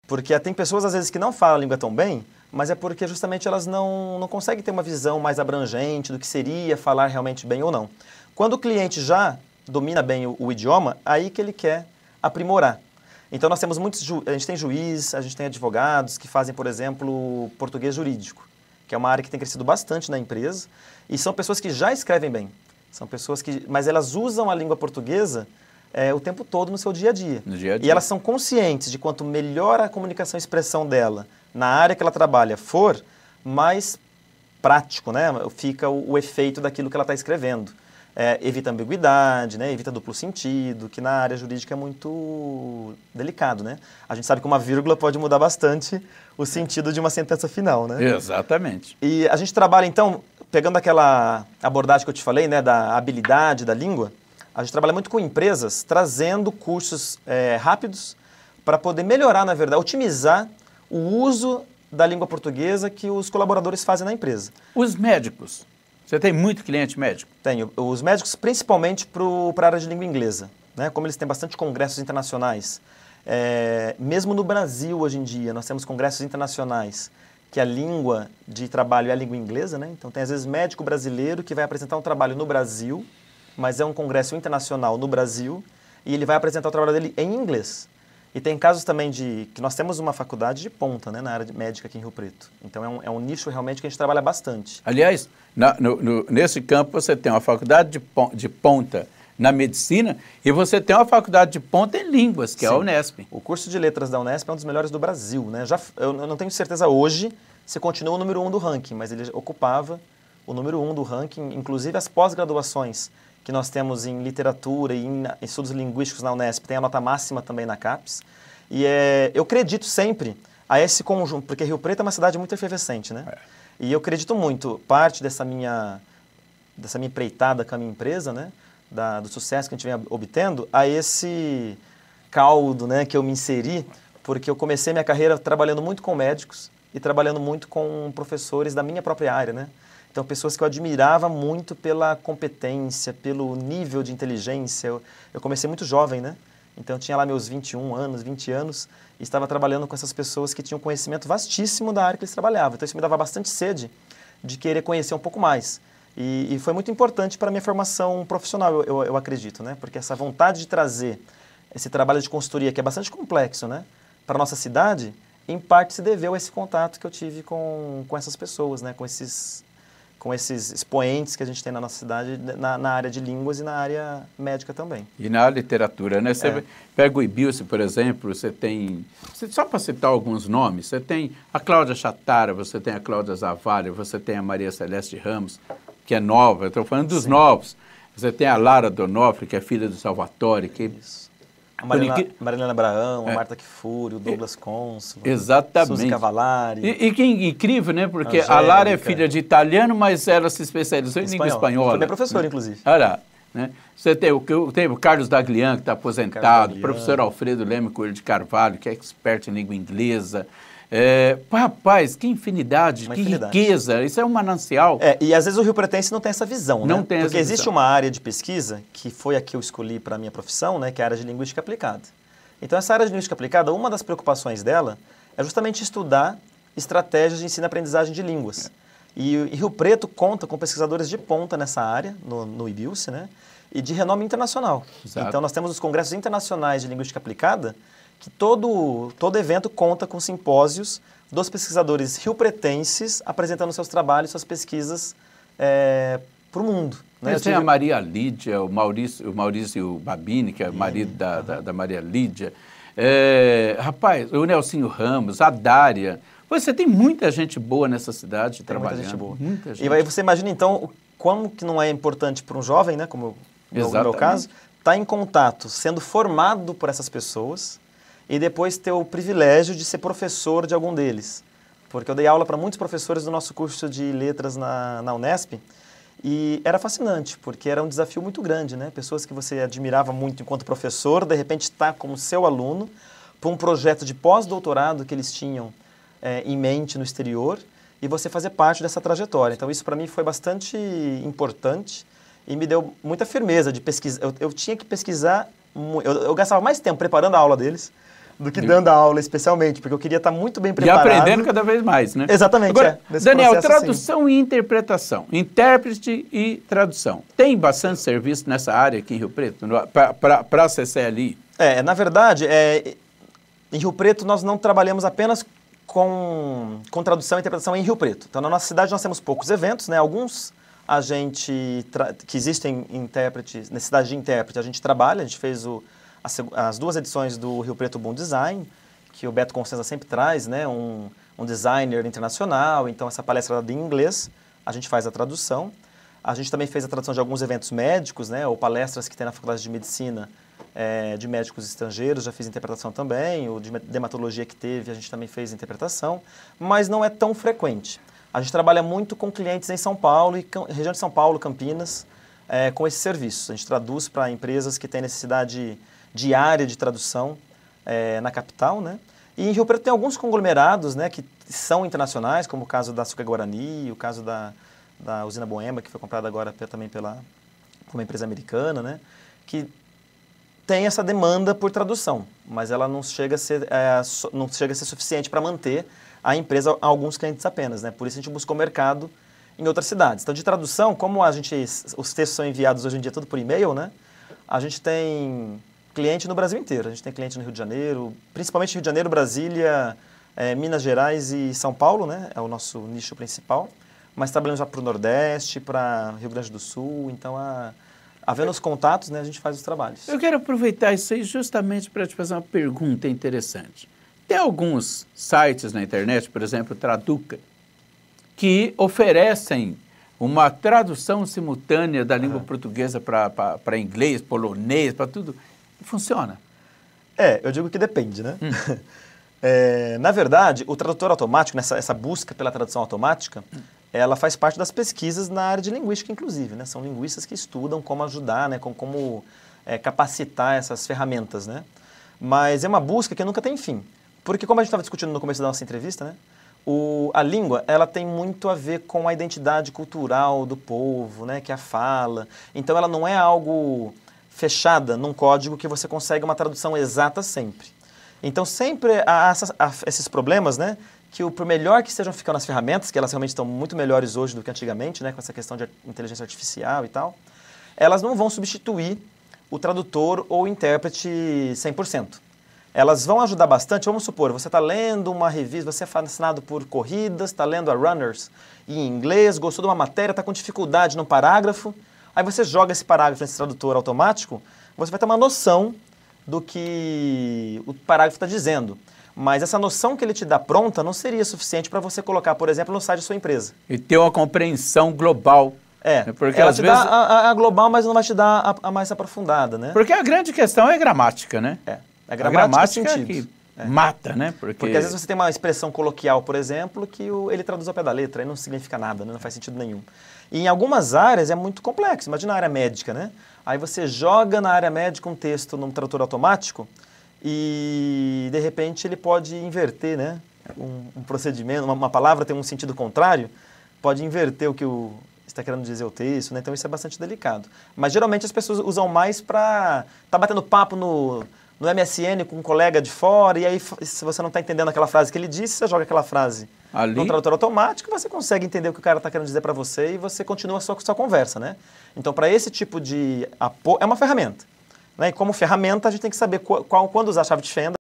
Porque tem pessoas, às vezes, que não falam a língua tão bem, mas é porque justamente elas não conseguem ter uma visão mais abrangente do que seria falar realmente bem ou não. Quando o cliente já domina bem o idioma, aí que ele quer aprimorar. Então nós temos a gente tem juiz, a gente tem advogados que fazem, por exemplo, português jurídico, que é uma área que tem crescido bastante na empresa, e são pessoas que já escrevem bem. São pessoas mas elas usam a língua portuguesa o tempo todo no seu dia a dia. No dia a dia. E elas são conscientes de quanto melhor a comunicação e expressão dela na área que ela trabalha for, mais prático, né, fica o efeito daquilo que ela está escrevendo. Evita ambiguidade, né, evita duplo sentido, que na área jurídica é muito delicado, né? A gente sabe que uma vírgula pode mudar bastante o sentido de uma sentença final, né? Exatamente. E a gente trabalha, então, pegando aquela abordagem que eu te falei, né, da habilidade da língua, a gente trabalha muito com empresas trazendo cursos rápidos para poder melhorar, na verdade, otimizar o uso da língua portuguesa que os colaboradores fazem na empresa. Os médicos. Você tem muito cliente médico? Tenho. Os médicos, principalmente para a área de língua inglesa, né? Como eles têm bastante congressos internacionais. Mesmo no Brasil, hoje em dia, nós temos congressos internacionais que a língua de trabalho é a língua inglesa, né? Então tem, às vezes, médico brasileiro que vai apresentar um trabalho no Brasil, mas é um congresso internacional no Brasil, e ele vai apresentar o trabalho dele em inglês. E tem casos também que nós temos uma faculdade de ponta, né, na área médica aqui em Rio Preto. Então é um nicho realmente que a gente trabalha bastante. Aliás, nesse campo você tem uma faculdade de ponta na medicina e você tem uma faculdade de ponta em línguas, que Sim. é a Unesp. O curso de letras da Unesp é um dos melhores do Brasil, né? Eu não tenho certeza hoje se continua o número 1 do ranking, mas ele ocupava o número 1 do ranking, inclusive as pós-graduações que nós temos em literatura e em estudos linguísticos na Unesp, tem a nota máxima também na CAPES. E eu acredito sempre a esse conjunto, porque Rio Preto é uma cidade muito efervescente, né? E eu acredito muito, parte dessa minha empreitada com a minha empresa, né? Do sucesso que a gente vem obtendo, a esse caldo, né, que eu me inseri, porque eu comecei minha carreira trabalhando muito com médicos e trabalhando muito com professores da minha própria área, né? Então, pessoas que eu admirava muito pela competência, pelo nível de inteligência. Eu comecei muito jovem, né? Então, eu tinha lá meus 21 anos, 20 anos, e estava trabalhando com essas pessoas que tinham conhecimento vastíssimo da área que eles trabalhavam. Então, isso me dava bastante sede de querer conhecer um pouco mais. E foi muito importante para a minha formação profissional, eu acredito, né? Porque essa vontade de trazer esse trabalho de consultoria, que é bastante complexo, né, para a nossa cidade, em parte se deveu a esse contato que eu tive com essas pessoas, né? Com esses expoentes que a gente tem na nossa cidade, na área de línguas e na área médica também. E na literatura, né? Você pega o Ibilce, por exemplo, você tem... Só para citar alguns nomes, você tem a Cláudia Chatara, você tem a Cláudia Zavalha, você tem a Maria Celeste Ramos, que é nova, eu estou falando dos novos. Você tem a Lara Donofrio, que é filha do Salvatore, que... Isso. A Marilena Abraão, a Marta Kfouri, o Douglas Consul, exatamente. Suzy Cavallari. E que incrível, né? Porque Angélica. A Lara é filha de italiano, mas ela se especializou em língua espanhola. Foi minha professora, inclusive. Olha, né? Você tem o Carlos Daglian, que está aposentado, o professor Alfredo Leme Coelho de Carvalho, que é expert em língua inglesa. Rapaz, que infinidade, riqueza, isso é um manancial. E às vezes o Rio Pretense não tem essa visão, não né? Tem Porque essa existe visão. uma área de pesquisa, que foi a que eu escolhi para a minha profissão, né? Que é a área de linguística aplicada. Então essa área de linguística aplicada, uma das preocupações dela é justamente estudar estratégias de ensino e aprendizagem de línguas. E Rio Preto conta com pesquisadores de ponta nessa área, no Ibilce, né? E de renome internacional. Exato. Então nós temos os congressos internacionais de linguística aplicada, que todo evento conta com simpósios dos pesquisadores riopretenses apresentando seus trabalhos, suas pesquisas para o mundo. Né? Tem a Maria Lídia, o Maurício Babini, que é marido da Maria Lídia. Rapaz, o Nelsinho Ramos, a Dária. Você tem muita gente boa nessa cidade trabalhando. Muita gente boa. Muita gente. E aí você imagina, então, como que não é importante para um jovem, né, como no meu caso, estar em contato, sendo formado por essas pessoas e depois ter o privilégio de ser professor de algum deles. Porque eu dei aula para muitos professores do nosso curso de letras na Unesp e era fascinante, porque era um desafio muito grande, né? Pessoas que você admirava muito enquanto professor, de repente está como seu aluno para um projeto de pós-doutorado que eles tinham em mente no exterior e você fazer parte dessa trajetória. Então isso para mim foi bastante importante e me deu muita firmeza de pesquisa. Eu tinha que pesquisar, eu gastava mais tempo preparando a aula deles do que dando a aula especialmente, porque eu queria estar muito bem E preparado. aprendendo cada vez mais, né? Exatamente. Agora, nesse Daniel, processo, tradução e interpretação. Intérprete e tradução. Tem bastante serviço nessa área aqui em Rio Preto, para a CCLI? Na verdade, em Rio Preto nós não trabalhamos apenas com tradução e interpretação em Rio Preto. Então, na nossa cidade nós temos poucos eventos, né? Alguns que existem intérpretes, necessidade de intérprete, a gente trabalha, a gente fez as 2 edições do Rio Preto Bom Design, que o Beto Constanza sempre traz, né? Um designer internacional, então essa palestra em inglês, a gente faz a tradução. A gente também fez a tradução de alguns eventos médicos, né? Ou palestras que tem na Faculdade de Medicina de médicos estrangeiros, já fiz interpretação também, o de dermatologia que teve, a gente também fez interpretação, mas não é tão frequente. A gente trabalha muito com clientes em São Paulo e região de São Paulo, Campinas, com esses serviços. A gente traduz para empresas que têm necessidade diária de tradução na capital, né? E em Rio Preto tem alguns conglomerados, né, que são internacionais, como o caso da Açúcar Guarani, o caso da usina Boema, que foi comprada agora também por uma empresa americana, né, que tem essa demanda por tradução, mas ela não chega a ser suficiente para manter a empresa a alguns clientes apenas, né? Por isso a gente buscou mercado em outras cidades. Então, de tradução, como os textos são enviados hoje em dia tudo por e-mail, né? A gente tem cliente no Brasil inteiro. A gente tem cliente no Rio de Janeiro, principalmente Rio de Janeiro, Brasília, Minas Gerais e São Paulo, né? É o nosso nicho principal. Mas trabalhamos já para o Nordeste, para Rio Grande do Sul. Então, havendo os contatos, né, a gente faz os trabalhos. Eu quero aproveitar isso aí justamente para te fazer uma pergunta interessante. Tem alguns sites na internet, por exemplo, Traduca, que oferecem uma tradução simultânea da língua portuguesa para inglês, polonês, para tudo. Funciona? Eu digo que depende, né? Na verdade, o tradutor automático, essa busca pela tradução automática, ela faz parte das pesquisas na área de linguística, inclusive, né? São linguistas que estudam como ajudar, né? Como capacitar essas ferramentas, né? Mas é uma busca que nunca tem fim. Porque, como a gente estava discutindo no começo da nossa entrevista, né? A língua, ela tem muito a ver com a identidade cultural do povo, né? Que é a fala. Então, ela não é algo fechada num código que você consegue uma tradução exata sempre. Então, sempre há esses problemas, né? Que por melhor que estejam ficando as ferramentas, que elas realmente estão muito melhores hoje do que antigamente, né? Com essa questão de inteligência artificial e tal, elas não vão substituir o tradutor ou o intérprete 100%. Elas vão ajudar bastante. Vamos supor, você está lendo uma revista, você é fascinado por corridas, está lendo a Runners em inglês, gostou de uma matéria, está com dificuldade num parágrafo, aí você joga esse parágrafo nesse tradutor automático, você vai ter uma noção do que o parágrafo está dizendo. Mas essa noção que ele te dá pronta não seria suficiente para você colocar, por exemplo, no site da sua empresa. E ter uma compreensão global. Porque ela te dá a global, mas não vai te dar a mais aprofundada, né? Porque a grande questão é a gramática, né? A gramática que mata, né? Porque às vezes você tem uma expressão coloquial, por exemplo, que ele traduz ao pé da letra e não significa nada, né? Não faz sentido nenhum. E em algumas áreas é muito complexo. Imagina a área médica, né? Aí você joga na área médica um texto num tradutor automático e, de repente, ele pode inverter, né? Um procedimento, uma palavra tem um sentido contrário, pode inverter o que está querendo dizer o texto, né? Então isso é bastante delicado. Mas geralmente as pessoas usam mais para estar batendo papo no MSN com um colega de fora, e aí se você não está entendendo aquela frase que ele disse, você joga aquela frase no tradutor automático, você consegue entender o que o cara está querendo dizer para você e você continua a sua conversa, né? Então, para esse tipo de apoio, é uma ferramenta, né? E como ferramenta, a gente tem que saber quando usar a chave de fenda,